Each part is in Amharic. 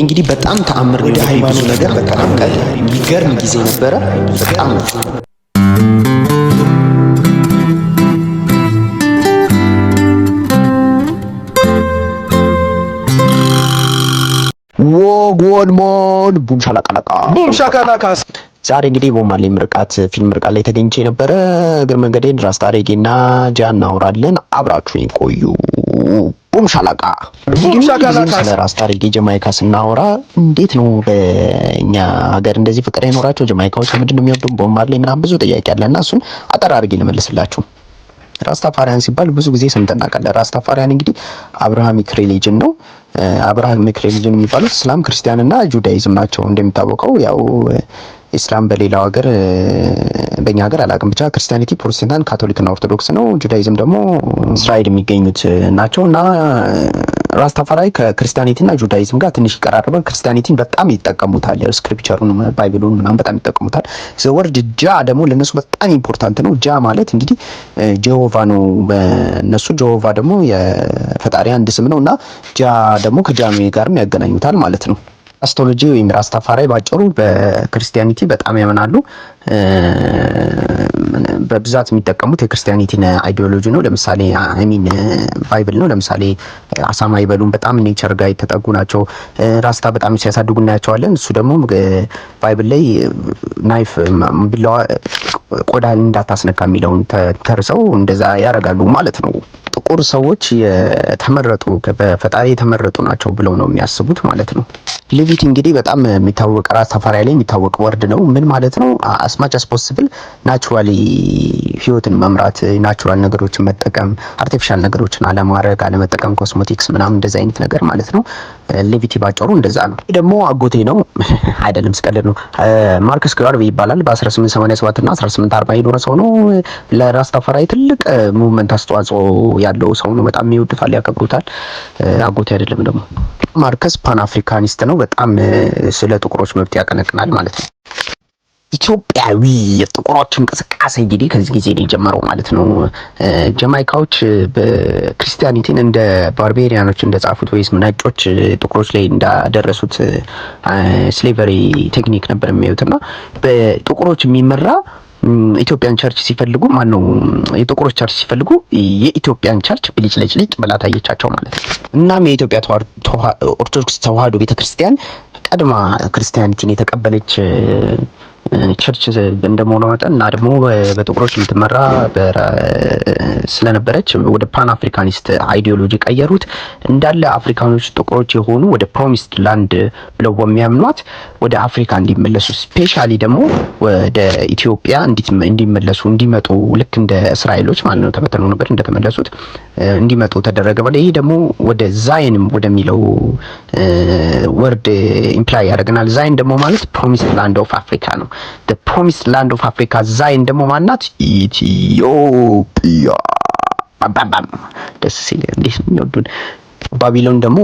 እንግዲህ በጣም ተአምር ወደ ሃይማኖት ነገር በጣም የሚገርም ጊዜ ነበረ። በጣም ወጎንሞን ቡምሻካላካ ዛሬ እንግዲህ ቦማሌ ምርቃት ፊልም ምርቃት ላይ ተገኝቼ ነበረ። እግር መንገዴን ራስታ አሬጌና ጃን እናወራለን። አብራችሁኝ ቆዩ። ቡምሻላቃ ስለ ራስታ አሬጌ ጀማይካ ስናወራ እንዴት ነው በእኛ ሀገር እንደዚህ ፍቅር የኖራቸው ጀማይካዎች ምንድን ነው የሚወዱ ቦማሌ ምናምን ብዙ ጥያቄ አለና እሱን አጠር አድርጌ ልመልስላችሁ። ራስታፋሪያን ሲባል ብዙ ጊዜ ሰምተን እናውቃለን። ራስታፋሪያን እንግዲህ አብርሃሚክ ሪሊጅን ነው። አብርሃሚክ ሪሊጅን የሚባሉት እስላም፣ ክርስቲያን እና ጁዳይዝም ናቸው። እንደሚታወቀው ያው ኢስላም በሌላው ሀገር በእኛ ሀገር አላውቅም፣ ብቻ ክርስቲያኒቲ ፕሮቴስታንት፣ ካቶሊክ እና ኦርቶዶክስ ነው። ጁዳይዝም ደግሞ እስራኤል የሚገኙት ናቸው እና ራስታፋራይ ከክርስቲያኒቲ እና ጁዳይዝም ጋር ትንሽ ይቀራረባል። ክርስቲያኒቲን በጣም ይጠቀሙታል፣ ስክሪፕቸሩን ባይብሉን ምናምን በጣም ይጠቀሙታል። ዘወርድ ጃ ደግሞ ለነሱ በጣም ኢምፖርታንት ነው። ጃ ማለት እንግዲህ ጀሆቫ ነው በነሱ። ጀሆቫ ደግሞ የፈጣሪ አንድ ስም ነው እና ጃ ደግሞ ከጃሜ ጋርም ያገናኙታል ማለት ነው። አስትሮሎጂ ወይም ራስታፋራይ ባጭሩ በክርስቲያኒቲ በጣም ያምናሉ። በብዛት የሚጠቀሙት የክርስቲያኒቲን አይዲዮሎጂ ነው። ለምሳሌ ባይብል ነው። ለምሳሌ አሳማ ይበሉን በጣም ኔቸር ጋር የተጠጉ ናቸው። ራስታ በጣም ሲያሳድጉ እናያቸዋለን። እሱ ደግሞ ባይብል ላይ ናይፍ ቢላዋ ቆዳ እንዳታስነካ የሚለውን ተርሰው እንደዛ ያደርጋሉ ማለት ነው። ጥቁር ሰዎች የተመረጡ በፈጣሪ የተመረጡ ናቸው ብለው ነው የሚያስቡት ማለት ነው። ሌቪቲ እንግዲህ በጣም የሚታወቅ ራስታፋራይ ላይ የሚታወቅ ወርድ ነው። ምን ማለት ነው? አስማች አስ ፖሲብል ናቹራሊ ህይወትን መምራት፣ ናቹራል ነገሮችን መጠቀም፣ አርቲፊሻል ነገሮችን አለማድረግ፣ አለመጠቀም፣ ኮስሞቲክስ ምናምን እንደዛ አይነት ነገር ማለት ነው። ሌቪቲ ባጭሩ እንደዛ ነው። ይህ ደግሞ አጎቴ ነው አይደለም፣ ስቀልድ ነው። ማርከስ ጋርቪ ይባላል። በ1887 እና 1840 የኖረ ሰው ነው። ለራስታፋራይ ትልቅ ሙቭመንት አስተዋጽኦ ያለው ሰው ነው። በጣም ይወዱታል፣ ያከብሩታል። አጎቴ አይደለም ደግሞ ማርከስ ፓን አፍሪካኒስት ነው። በጣም ስለ ጥቁሮች መብት ያቀነቅናል ማለት ነው። ኢትዮጵያዊ የጥቁሮች እንቅስቃሴ እንግዲህ ከዚህ ጊዜ ነው የጀመረው ማለት ነው። ጀማይካዎች በክርስቲያኒቲን እንደ ባርቤሪያኖች እንደጻፉት ወይስ ነጮች ጥቁሮች ላይ እንዳደረሱት ስሌቨሪ ቴክኒክ ነበር የሚያዩትና በጥቁሮች የሚመራ ኢትዮጵያን ቸርች ሲፈልጉ ነው የጥቁሮች ቸርች ሲፈልጉ የኢትዮጵያን ቸርች ብልጭልጭ ብላ ታየቻቸው ማለት ነው። እናም የኢትዮጵያ ኦርቶዶክስ ተዋህዶ ቤተክርስቲያን ቀድማ ክርስቲያኒቲን የተቀበለች ቸርች እንደመሆኗ መጠን እና ደግሞ በጥቁሮች የምትመራ ስለነበረች ወደ ፓን አፍሪካኒስት አይዲዮሎጂ ቀየሩት። እንዳለ አፍሪካኖች ጥቁሮች የሆኑ ወደ ፕሮሚስድ ላንድ ብለው በሚያምኗት ወደ አፍሪካ እንዲመለሱ፣ ስፔሻሊ ደግሞ ወደ ኢትዮጵያ እንዲመለሱ እንዲመጡ ልክ እንደ እስራኤሎች ማለት ነው ተበተኑ ነበር እንደተመለሱት እንዲመጡ ተደረገ። ይሄ ደግሞ ወደ ዛይንም ወደሚለው ወርድ ኢምፕላይ ያደርገናል። ዛይን ደግሞ ማለት ፕሮሚስድ ላንድ ኦፍ አፍሪካ ነው። the promised land of Africa ዛይን ደግሞ ማናት? ኢትዮጵያ። ባባም ደስ ሲል እንዴት ነው የሚወዱን። ባቢሎን ደግሞ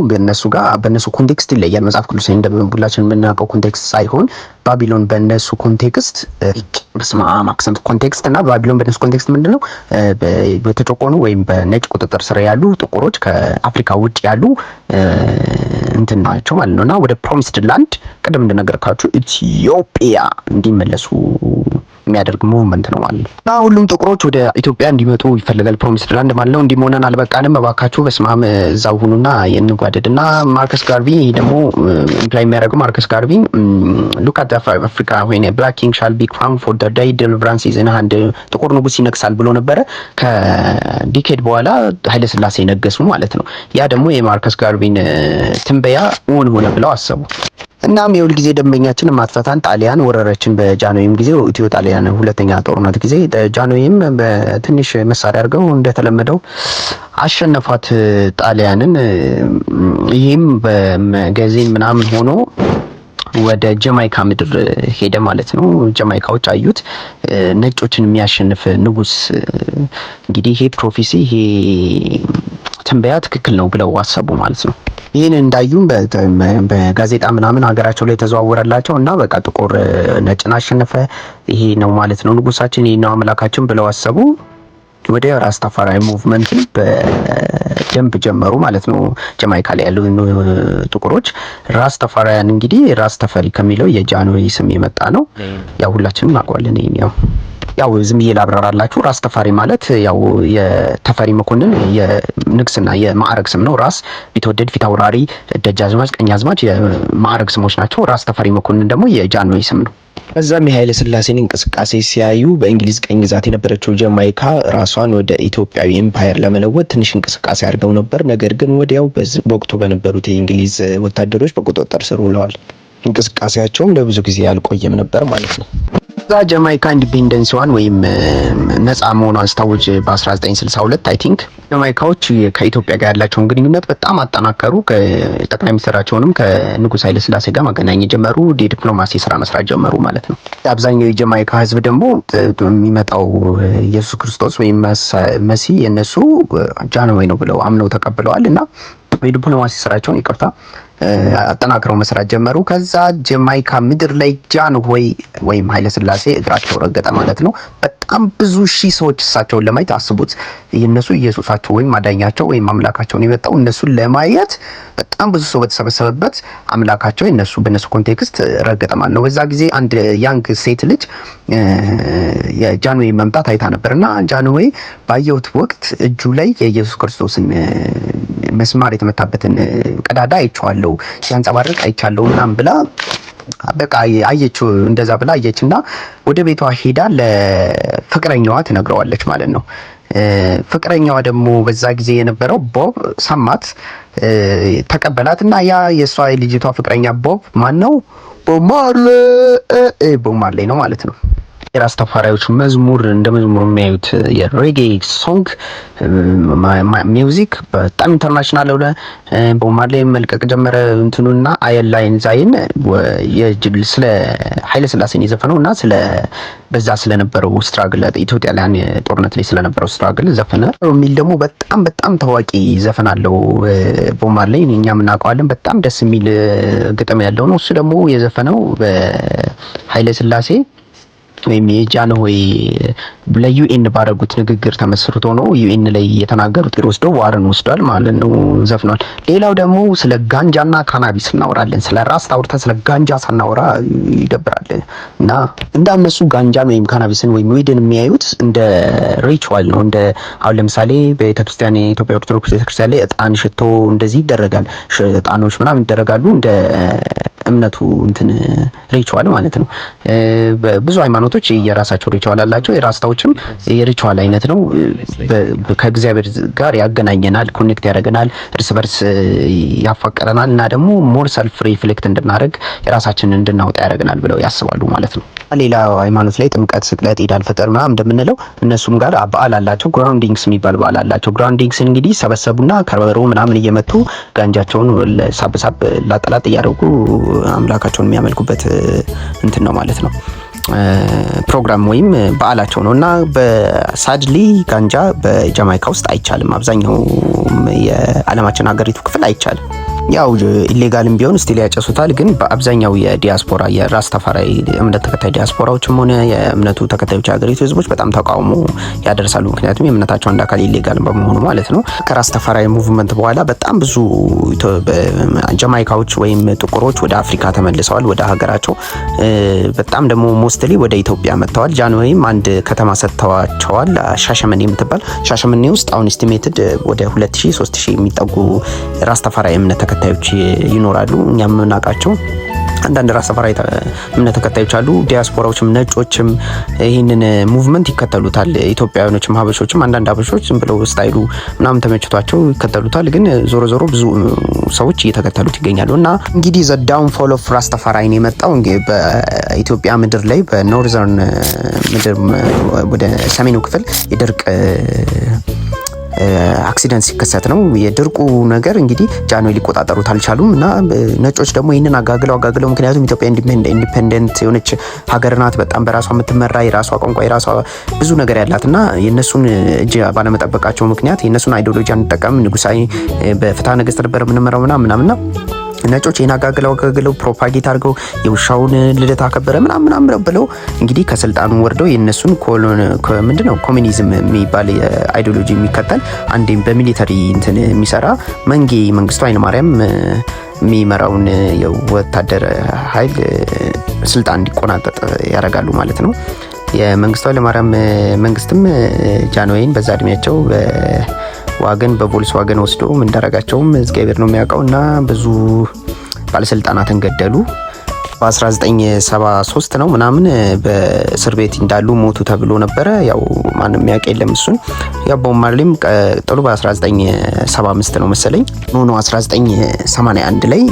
በእነሱ ኮንቴክስት ይለያል። መጽሐፍ ቅዱስ እንደሁላችን የምናውቀው ኮንቴክስት ሳይሆን ባቢሎን በእነሱ ኮንቴክስት ማክሰንት ኮንቴክስት እና ባቢሎን በእነሱ ኮንቴክስት ምንድነው? በተጨቆኑ ወይም በነጭ ቁጥጥር ስር ያሉ ጥቁሮች ከአፍሪካ ውጭ ያሉ እንትን ናቸው ማለት ነውና ወደ ፕሮሚስድ ላንድ ቅድም እንደነገርኳችሁ ኢትዮጵያ እንዲመለሱ የሚያደርግ ሙቭመንት ነው ማለት ነው። እና ሁሉም ጥቁሮች ወደ ኢትዮጵያ እንዲመጡ ይፈልጋል። ፕሮሚስድ ላንድ ማለት ነው። እንዲሞነን አልበቃንም፣ እባካችሁ በስማም እዛው ሁኑና እንጓደድና ማርከስ ጋርቪ ደግሞ ኢምፕላይ የሚያደርገው ማርከስ ጋርቪ ሉክ አት አፍሪካ when a black king shall be crowned for the day deliverance is in hand ጥቁር ንጉስ ይነግሳል ብሎ ነበረ። ከዲኬድ በኋላ ኃይለ ሥላሴ ነገሱ ማለት ነው። ያ ደግሞ የማርከስ ጋርቪን ትንበያ እውን ሆነ ብለው አሰቡ። እናም የሁል ጊዜ ደንበኛችን ማጥፋታን ጣሊያን ወረረችን። በጃንሆይም ጊዜ ኢትዮ ጣሊያን ሁለተኛ ጦርነት ጊዜ ጃንሆይም በትንሽ መሳሪያ አድርገው እንደተለመደው አሸነፏት ጣሊያንን። ይህም በመጋዚን ምናምን ሆኖ ወደ ጀማይካ ምድር ሄደ ማለት ነው። ጀማይካዎች አዩት ነጮችን የሚያሸንፍ ንጉስ። እንግዲህ ይሄ ፕሮፌሲ ይሄ ትንበያ ትክክል ነው ብለው አሰቡ ማለት ነው። ይህን እንዳዩም በጋዜጣ ምናምን ሀገራቸው ላይ ተዘዋወረላቸው እና በቃ ጥቁር ነጭን አሸነፈ፣ ይሄ ነው ማለት ነው ንጉሳችን፣ ይሄ ነው አምላካችን ብለው አሰቡ። ወደ ራስታፋራይ ሙቭመንት በደንብ ጀመሩ ማለት ነው። ጀማይካ ላይ ያሉ ጥቁሮች ራስተፋሪያን እንግዲህ ራስ ተፈሪ ከሚለው የጃንሆይ ስም የመጣ ነው። ያው ሁላችንም እናውቀዋለን። ያው ዝም ብዬ ላብራራላችሁ። ራስ ተፈሪ ማለት ያው የተፈሪ መኮንን የንግስና የማዕረግ ስም ነው። ራስ ቢትወደድ፣ ፊታውራሪ፣ ደጃዝማች፣ ቀኛዝማች የማዕረግ ስሞች ናቸው። ራስ ተፈሪ መኮንን ደግሞ የጃንሆይ ስም ነው። ከዛም የኃይለ ሥላሴን እንቅስቃሴ ሲያዩ በእንግሊዝ ቀኝ ግዛት የነበረችው ጀማይካ ራሷን ወደ ኢትዮጵያዊ ኤምፓየር ለመለወጥ ትንሽ እንቅስቃሴ አድርገው ነበር። ነገር ግን ወዲያው በወቅቱ በነበሩት የእንግሊዝ ወታደሮች በቁጥጥር ስር ውለዋል። እንቅስቃሴያቸውም ለብዙ ጊዜ አልቆየም ነበር ማለት ነው። ከዛ ጀማይካ ኢንዲፔንደንስዋን ወይም ነፃ መሆኗን ስታውጅ በ1962 አይ ቲንክ ጀማይካዎች ከኢትዮጵያ ጋር ያላቸውን ግንኙነት በጣም አጠናከሩ። ከጠቅላይ ሚኒስትራቸውንም ከንጉስ ኃይለ ሥላሴ ጋር ማገናኘት ጀመሩ። የዲፕሎማሲ ስራ መስራት ጀመሩ ማለት ነው። አብዛኛው የጀማይካ ህዝብ ደግሞ የሚመጣው ኢየሱስ ክርስቶስ ወይም መሲ የነሱ ጃንሆይ ነው ብለው አምነው ተቀብለዋል እና የዲፕሎማሲ ስራቸውን አጠናክረው መስራት ጀመሩ። ከዛ ጀማይካ ምድር ላይ ጃንሆይ ወይም ኃይለ ሥላሴ እግራቸው ረገጠ ማለት ነው። በጣም ብዙ ሺህ ሰዎች እሳቸውን ለማየት አስቡት። የነሱ ኢየሱሳቸው ወይም አዳኛቸው ወይም አምላካቸውን የመጣው እነሱን ለማየት በጣም ብዙ ሰው በተሰበሰበበት አምላካቸው በነሱ ኮንቴክስት ረገጠ ማለት ነው። በዛ ጊዜ አንድ ያንግ ሴት ልጅ የጃንሆይ መምጣት አይታ ነበርና ጃንሆይ ባየሁት ወቅት እጁ ላይ የኢየሱስ ክርስቶስን መስማር የተመታበትን ቀዳዳ አይቼዋለሁ፣ ሲያንጸባርቅ አይቻለሁ ምናምን ብላ በቃ አየችው። እንደዛ ብላ አየችና ወደ ቤቷ ሄዳ ለፍቅረኛዋ ትነግረዋለች ማለት ነው። ፍቅረኛዋ ደግሞ በዛ ጊዜ የነበረው ቦብ ሰማት፣ ተቀበላትና ያ የሷ ልጅቷ ፍቅረኛ ቦብ ማን ነው? ቦብ ማርሌ ነው ማለት ነው። የራስ ተፋሪዎች መዝሙር እንደ መዝሙር የሚያዩት የሬጌ ሶንግ ሚውዚክ በጣም ኢንተርናሽናል ሆነ። ቦብ ማርሌ መልቀቅ ጀመረ እንትኑና አየላይን ዛይን ስለ ኃይለ ሥላሴን የዘፈነውና በዛ ስለነበረው ስትራግል ኢትዮጵያውያን ጦርነት ላይ ስለነበረው ስትራግል ዘፈነ የሚል ደግሞ በጣም ታዋቂ ዘፈን አለው ቦብ ማርሌ። እኛም እናውቀዋለን። በጣም ደስ የሚል ግጥም ያለው ነው። እሱ ደግሞ የዘፈነው በኃይለ ሥላሴ ወይም የጃንሆይ ለዩኤን ባረጉት ንግግር ተመስርቶ ነው። ዩኤን ላይ የተናገሩት ወስደው ዋርን ወስዷል ማለት ነው፣ ዘፍኗል። ሌላው ደግሞ ስለ ጋንጃና ካናቢስ እናወራለን። ስለ ራስ አውርተን ስለ ጋንጃ ሳናወራ ይደብራል። እና እንዳነሱ ጋንጃን ወይም ካናቢስን ወይም ዊድን የሚያዩት እንደ ሪቹዋል ነው። እንደ አሁን ለምሳሌ በቤተክርስቲያን የኢትዮጵያ ኦርቶዶክስ ቤተክርስቲያን ላይ እጣን፣ ሽቶ እንደዚህ ይደረጋል። እጣኖች ምናምን ይደረጋሉ እንደ እምነቱ እንትን ሪቹዋል ማለት ነው። ብዙ ሃይማኖቶች የራሳቸው ሪቹዋል አላቸው። የራስታዎችም የሪቹዋል አይነት ነው። ከእግዚአብሔር ጋር ያገናኘናል፣ ኮኔክት ያደርገናል፣ እርስ በርስ ያፋቀረናል እና ደግሞ ሞር ሰልፍ ሪፍሌክት እንድናደርግ የራሳችንን እንድናወጣ ያደርገናል ብለው ያስባሉ ማለት ነው። ሌላ ሃይማኖት ላይ ጥምቀት፣ ስቅለት፣ ኢድ አልፈጥር ምናምን እንደምንለው እነሱም ጋር በዓል አላቸው። ግራውንዲንግስ የሚባል በዓል አላቸው። ግራውንዲንግስ እንግዲህ ሰበሰቡና ከበሮ ምናምን እየመቱ ጋንጃቸውን ሳብሳብ ላጠላጥ እያደረጉ አምላካቸውን የሚያመልኩበት እንትን ነው ማለት ነው። ፕሮግራም ወይም በዓላቸው ነው እና በሳድሊ ጋንጃ በጃማይካ ውስጥ አይቻልም። አብዛኛው የዓለማችን ሀገሪቱ ክፍል አይቻልም። ያው ኢሌጋልም ቢሆን ስቲል ያጨሱታል። ግን በአብዛኛው የዲያስፖራ የራስተፋሪ እምነት ተከታይ ዲያስፖራዎችም ሆነ የእምነቱ ተከታዮች ሀገሪቱ ህዝቦች በጣም ተቃውሞ ያደርሳሉ። ምክንያቱም የእምነታቸው አንድ አካል ኢሌጋል በመሆኑ ማለት ነው። ከራስተፋሪ ሙቭመንት በኋላ በጣም ብዙ ጃማይካዎች ወይም ጥቁሮች ወደ አፍሪካ ተመልሰዋል፣ ወደ ሀገራቸው። በጣም ደግሞ ሞስትሊ ወደ ኢትዮጵያ መጥተዋል። ጃንሆይም አንድ ከተማ ሰጥተዋቸዋል፣ ሻሸመኔ የምትባል። ሻሸመኔ ውስጥ አሁን ኤስቲሜትድ ወደ 2000-3000 የሚጠጉ ራስተፋሪ እምነት ተከታዮች ይኖራሉ። እኛም የምናውቃቸው አንዳንድ ራስተፋሪ እምነት ተከታዮች አሉ። ዲያስፖራዎችም ነጮችም ይህንን ሙቭመንት ይከተሉታል። ኢትዮጵያውያኖችም ሀበሾችም፣ አንዳንድ ሀበሾች ዝም ብለው ስታይሉ ምናምን ተመችቷቸው ይከተሉታል። ግን ዞሮ ዞሮ ብዙ ሰዎች እየተከተሉት ይገኛሉ። እና እንግዲህ ዘ ዳውንፎል ኦፍ ራስተፋሪ የመጣው በኢትዮጵያ ምድር ላይ በኖርዘርን ምድር ወደ ሰሜኑ ክፍል የድርቅ አክሲደንት ሲከሰት ነው። የድርቁ ነገር እንግዲህ ጃንሆይ ሊቆጣጠሩት አልቻሉም እና ነጮች ደግሞ ይህንን አጋግለው ምክንያቱም ኢትዮጵያ ኢንዲፔንደንት የሆነች ሀገር ናት፣ በጣም በራሷ የምትመራ የራሷ ቋንቋ የራሷ ብዙ ነገር ያላት እና የእነሱን እጅ ባለመጠበቃቸው ምክንያት የእነሱን አይዲዮሎጂ አንጠቀም፣ ንጉሳዊ በፍትሐ ነገሥት ነበር የምንመራው ምናምና ነጮች የናጋግለው ፕሮፓጌት አድርገው የውሻውን ልደት አከበረ ምናምን ብለው እንግዲህ ከስልጣኑ ወርደው የነሱን ምንድነው ኮሚኒዝም የሚባል አይዲዮሎጂ የሚከተል አንዴም በሚሊተሪ እንትን የሚሰራ መንግስቱ ኃይለማርያም የሚመራውን የወታደር ኃይል ስልጣን እንዲቆናጠጥ ያደርጋሉ ማለት ነው። የመንግስቱ ኃይለማርያም መንግስትም ጃንሆይን በዛ እድሜያቸው በቮልስዋገን ወስዶ ምን እንዳረጋቸውም እግዚአብሔር ነው የሚያውቀው እና ብዙ ባለስልጣናትን ገደሉ። በ1973 ነው ምናምን በእስር ቤት እንዳሉ ሞቱ ተብሎ ነበረ። ያው ማንም የሚያውቅ የለም እሱን። ያው ቦብ ማርሊም ቀጥሎ በ1975 ነው መሰለኝ 1981 ላይ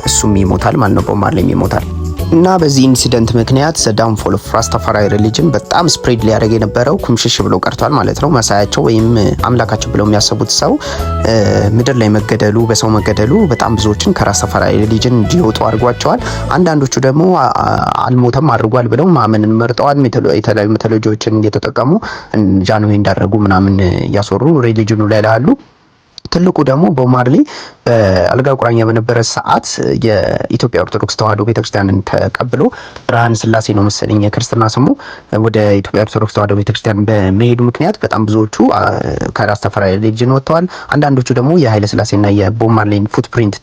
እሱም ይሞታል ማለት ነው። ቦብ ማርሊም ይሞታል። እና በዚህ ኢንሲደንት ምክንያት ዳውንፎል ኦፍ ራስታፋራይ ሪሊጅን በጣም ስፕሬድ ሊያደርግ የነበረው ኩምሽሽ ብሎ ቀርቷል ማለት ነው። መሳያቸው ወይም አምላካቸው ብለው የሚያስቡት ሰው ምድር ላይ መገደሉ፣ በሰው መገደሉ በጣም ብዙዎችን ከራስታፋራይ ሪሊጅን እንዲወጡ አድርጓቸዋል። አንዳንዶቹ ደግሞ አልሞተም አድርጓል ብለው ማመንን መርጠዋል። የተለያዩ ሜቶሎጂዎችን እየተጠቀሙ ጃንሆይ እንዳደረጉ ምናምን እያስወሩ ሪሊጅኑ ላይ ላሉ። ትልቁ ደግሞ ቦብ ማርሊ በአልጋ ቁራኛ በነበረ ሰዓት የኢትዮጵያ ኦርቶዶክስ ተዋሕዶ ቤተክርስቲያንን ተቀብሎ ብርሃነ ስላሴ ነው መሰለኝ የክርስትና ስሙ ወደ ኢትዮጵያ ኦርቶዶክስ ተዋሕዶ ቤተክርስቲያን በመሄዱ ምክንያት በጣም ብዙዎቹ ከራስታፋራይ ሪሊጅን ወጥተዋል። አንዳንዶቹ ደግሞ የኃይለ ስላሴና የቦብ ማርሊን ፉትፕሪንት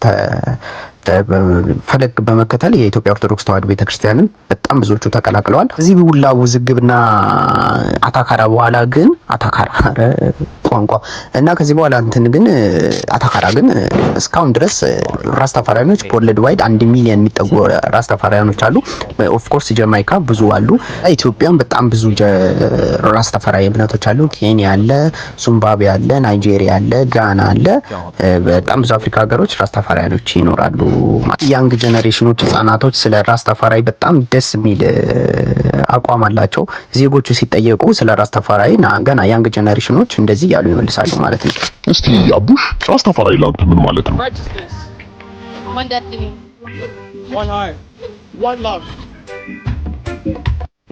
ፈለግ በመከተል የኢትዮጵያ ኦርቶዶክስ ተዋሕዶ ቤተክርስቲያንን በጣም ብዙዎቹ ተቀላቅለዋል። እዚህ ሁላ ውዝግብና አታካራ በኋላ ግን ቋንቋ እና ከዚህ በኋላ ግን አታካራ ግን እስካሁን ድረስ ራስታፋራያኖች ወርልድ ዋይድ 1 ሚሊዮን የሚጠጉ ራስታፋራያኖች አሉ። ኦፍ ኮርስ ጀማይካ ብዙ አሉ። ኢትዮጵያም በጣም ብዙ ራስታፋራይ እምነቶች አሉ። ኬንያ አለ፣ ዚምባብዌ አለ፣ ናይጄሪያ አለ፣ ጋና አለ። በጣም ብዙ አፍሪካ ሀገሮች ራስታፋራያኖች ይኖራሉ። ያንግ ጀነሬሽኖች ህጻናቶች ስለ ራስታፋራይ በጣም ደስ የሚል አቋም አላቸው። ዜጎቹ ሲጠየቁ ስለ ራስታፋራይ ገና ያንግ ጀነሬሽኖች እንደዚህ ያሉ ይመልሳሉ ማለት ነው። እስቲ አቡሽ ራስታፋራይ ላንተ ምን ማለት ነው?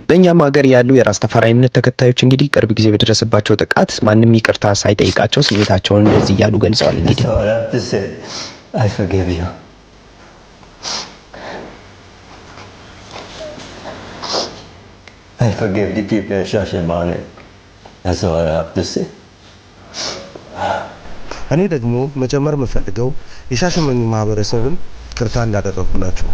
በእኛም ሀገር ያሉ የራስታፋራይ እምነት ተከታዮች እንግዲህ ቅርብ ጊዜ በደረሰባቸው ጥቃት ማንም ይቅርታ ሳይጠይቃቸው ስሜታቸውን እንደዚህ እያሉ ገልጸዋል። እንግዲህ I forgive you. I forgive the people of Shashamane. That's all I have to say. እኔ ደግሞ መጨመር የምፈልገው የሻሸመኔ ማህበረሰብን ይቅርታ እንዳደረጉላቸው።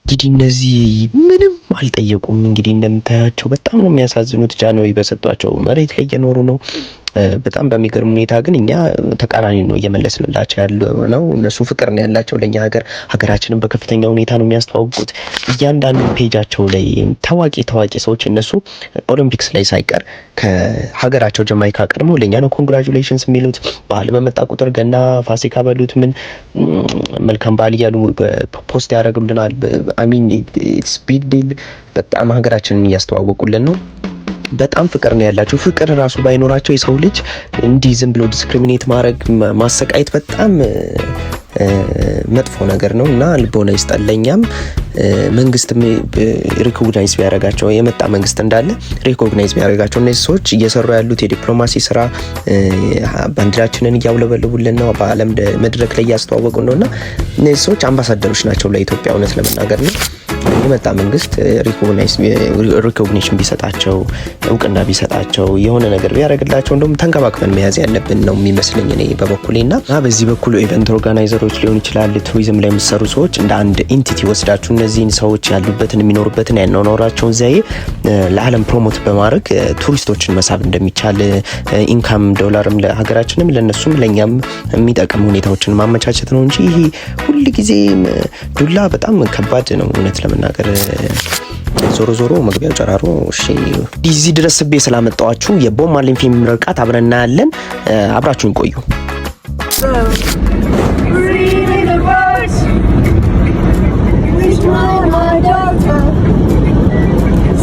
እንግዲህ እነዚህ ምንም አልጠየቁም። እንግዲህ እንደምታያቸው በጣም ነው የሚያሳዝኑት። ጃንሆይ በሰጧቸው መሬት ላይ እየኖሩ ነው። በጣም በሚገርም ሁኔታ ግን እኛ ተቃራኒ ነው እየመለስንላቸው ያለው ነው። እነሱ ፍቅር ነው ያላቸው ለኛ ሀገራችንን በከፍተኛ ሁኔታ ነው የሚያስተዋውቁት። እያንዳንዱ ፔጃቸው ላይ ታዋቂ ሰዎች እነሱ ኦሎምፒክስ ላይ ሳይቀር ከሀገራቸው ጀማይካ ቀድሞ ለኛ ነው ኮንግራቹሌሽንስ የሚሉት። በዓል በመጣ ቁጥር ገና ፋሲካ በሉት ምን መልካም በዓል እያሉ ፖስት ያደርጉልናል። አሚን ኢትስ ቢግ ዲል። በጣም ሀገራችንን እያስተዋወቁልን ነው። በጣም ፍቅር ነው ያላቸው። ፍቅር ራሱ ባይኖራቸው የሰው ልጅ እንዲህ ዝም ብሎ ዲስክሪሚኔት ማድረግ ማሰቃየት በጣም መጥፎ ነገር ነው እና ልቦና ይስጠለኛም። መንግስት ሪኮግናይዝ ቢያደርጋቸው የመጣ መንግስት እንዳለ ሪኮግናይዝ ቢያደርጋቸው እነዚህ ሰዎች እየሰሩ ያሉት የዲፕሎማሲ ስራ ባንዲራችንን እያውለበለቡልን ነው፣ በዓለም መድረክ ላይ እያስተዋወቁ ነው እና እነዚህ ሰዎች አምባሳደሮች ናቸው ለኢትዮጵያ እውነት ለመናገር ነው። የመጣ መንግስት ሪኮግኒሽን ቢሰጣቸው እውቅና ቢሰጣቸው የሆነ ነገር ቢያደርግላቸው እንደውም ተንከባክበን መያዝ ያለብን ነው የሚመስለኝ እኔ በበኩሌና በዚህ በኩል ኢቨንት ኦርጋናይዘሮች ሊሆን ይችላል፣ ቱሪዝም ላይ የሚሰሩ ሰዎች እንደ አንድ ኢንቲቲ ወስዳችሁ እነዚህን ሰዎች ያሉበትን የሚኖሩበትን ያኗኗራቸውን ዘዬ ለዓለም ፕሮሞት በማድረግ ቱሪስቶችን መሳብ እንደሚቻል ኢንካም ዶላርም ለሀገራችንም ለነሱም ለኛም የሚጠቅም ሁኔታዎችን ማመቻቸት ነው እንጂ ይሄ ሁሉ ጊዜ ዱላ በጣም ከባድ ነው እውነት ለመናገር። ዞሮ መግቢያው ጨራሮ። እሺ እዚህ ድረስ ስቤ ስላመጣዋችሁ የቦብ ማርሊን ፊልም ምርቃት አብረን እናያለን። አብራችሁን ቆዩ።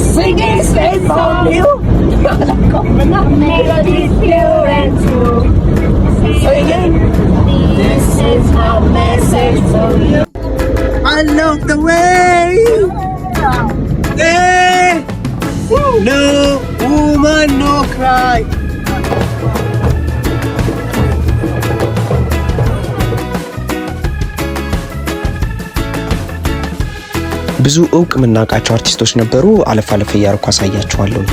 Singing stays on you. Melodies pure and true. This is my message for you. I love the way. Hey, no woman, no cry. ብዙ እውቅ የምናውቃቸው አርቲስቶች ነበሩ። አለፍ አለፍ እያልኩ አሳያችኋለሁ።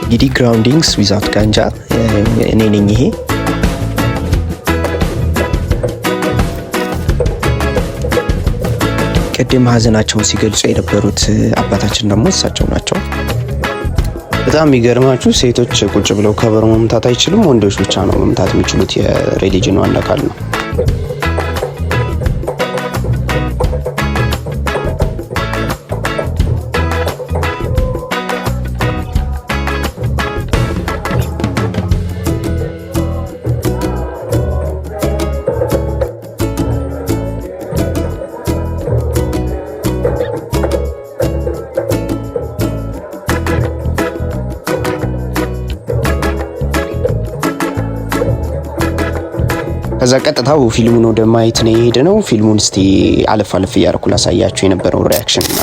እንግዲህ ግራውንዲንግስ ዊዛውት ጋንጃ እኔ ነኝ። ይሄ ቅድም ሀዘናቸውን ሲገልጹ የነበሩት አባታችን ደግሞ እሳቸው ናቸው። በጣም የሚገርማችሁ ሴቶች ቁጭ ብለው ከበሮ መምታት አይችሉም፣ ወንዶች ብቻ ነው መምታት የሚችሉት። የሪሊጅኑ አንድ አካል ነው። ከዛ ቀጥታው ፊልሙን ወደ ማየት ነው የሄደ ነው። ፊልሙን እስቲ አለፍ አለፍ እያደረኩ ላሳያችሁ የነበረው ሪአክሽን እና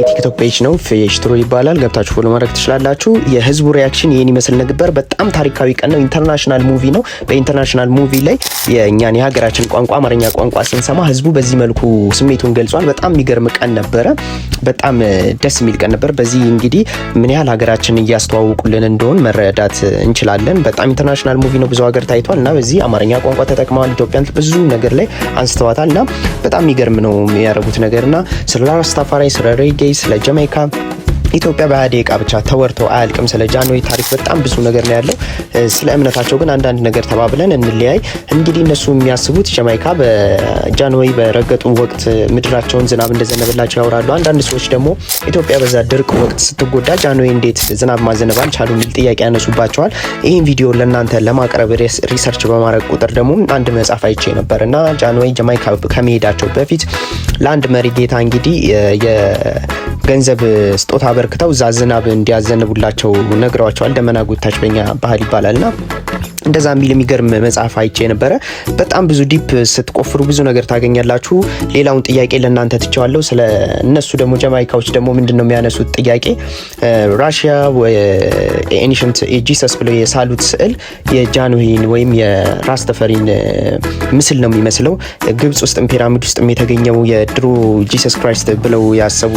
ቲክቶክ ፔጅ ነው ፌሽትሮ ይባላል። ገብታችሁ ፎሎ ማድረግ ትችላላችሁ። የህዝቡ ሪአክሽን ይሄን ይመስል ነበር። በጣም ታሪካዊ ቀን ነው። ኢንተርናሽናል ሙቪ ነው። በኢንተርናሽናል ሙቪ ላይ የኛን የሀገራችን ቋንቋ አማርኛ ቋንቋ ስንሰማ ህዝቡ በዚህ መልኩ ስሜቱን ገልጿል። በጣም የሚገርም ቀን ነበረ። በጣም ደስ የሚል ቀን ነበር። በዚህ እንግዲህ ምን ያህል ሀገራችን እያስተዋወቁልን እንደሆን መረዳት እንችላለን። በጣም ኢንተርናሽናል ሙቪ ነው። ብዙ ሀገር ታይቷል እና በዚህ አማርኛ ቋንቋ ተጠቅመዋል። ኢትዮጵያን ብዙ ነገር ላይ አንስተዋታል እና በጣም የሚገርም ነው የሚያደርጉት ነገርና ስለ ራስታፋራይ፣ ስለ ሬጌ፣ ስለ ጀማይካ ኢትዮጵያ በ20 ደቂቃ ብቻ ተወርተው አያልቅም። ስለ ጃንሆይ ታሪክ በጣም ብዙ ነገር ነው ያለው። ስለ እምነታቸው ግን አንዳንድ ነገር ተባብለን እንለያይ። እንግዲህ እነሱ የሚያስቡት ጀማይካ በጃንሆይ በረገጡ ወቅት ምድራቸውን ዝናብ እንደዘነበላቸው ያወራሉ። አንዳንድ ሰዎች ደግሞ ኢትዮጵያ በዛ ድርቅ ወቅት ስትጎዳ ጃንሆይ እንዴት ዝናብ ማዘነብ አልቻሉ የሚል ጥያቄ ያነሱባቸዋል። ይህን ቪዲዮ ለእናንተ ለማቅረብ ሪሰርች በማድረግ ቁጥር ደግሞ አንድ መጽሐፍ አይቼ ነበርና ጃንሆይ ጀማይካ ከመሄዳቸው በፊት ለአንድ መሪ ጌታ እንግዲህ የገንዘብ ስጦታ አበርክተው እዛ ዝናብ እንዲያዘንቡላቸው ነግረዋቸዋል። ደመና ጎታች በእኛ ባህል ይባላልና እንደዛ የሚል የሚገርም መጽሐፍ አይቼ ነበረ። በጣም ብዙ ዲፕ ስትቆፍሩ ብዙ ነገር ታገኛላችሁ። ሌላውን ጥያቄ ለእናንተ ትቸዋለሁ። ስለ እነሱ ደግሞ ጀማይካዎች ደግሞ ምንድነው የሚያነሱት ጥያቄ ራሽያ ኤንሽንት ጂሰስ ብለው የሳሉት ስዕል የጃንሆይን ወይም የራስተፈሪን ምስል ነው የሚመስለው። ግብጽ ውስጥ ፒራሚድ ውስጥ የተገኘው የድሮ ጂሰስ ክራይስት ብለው ያሰቡ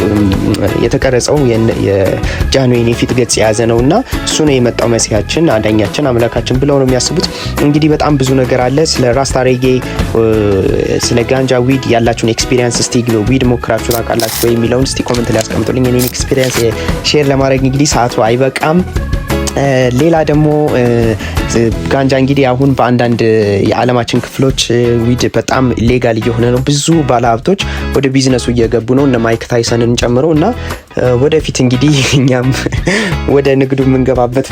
የተቀረጸው የጃንሆይን የፊት ገጽ የያዘ ነውና እሱ ነው የመጣው መሲያችን አዳኛችን አምላካችን ብለው ነው የሚያስቡት። እንግዲህ በጣም ብዙ ነገር አለ ስለ ራስታ ሬጌ፣ ስለ ጋንጃ ዊድ ያላችሁን ኤክስፒሪየንስ እስቲ ዊድ ሞክራችሁ ታውቃላችሁ ወይ የሚለውን እስቲ ኮሜንት ላይ አስቀምጡልኝ። እኔን ኤክስፒሪየንስ ሼር ለማድረግ እንግዲህ ሰዓቱ አይበቃም። ሌላ ደግሞ ጋንጃ እንግዲህ አሁን በአንዳንድ የዓለማችን ክፍሎች ዊድ በጣም ሌጋል እየሆነ ነው። ብዙ ባለሀብቶች ወደ ቢዝነሱ እየገቡ ነው እነ ማይክ ታይሰንን ጨምሮ እና ወደፊት እንግዲህ እኛም ወደ ንግዱ የምንገባበት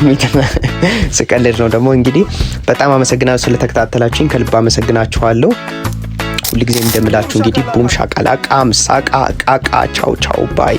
ስቀልድ ነው። ደግሞ እንግዲህ በጣም አመሰግናለሁ ስለተከታተላችሁኝ፣ ከልብ አመሰግናችኋለሁ። ሁልጊዜ እንደምላችሁ እንግዲህ ቡም ሻቃላቃ ምሳቃ ቃቃ ቻው ቻው ባይ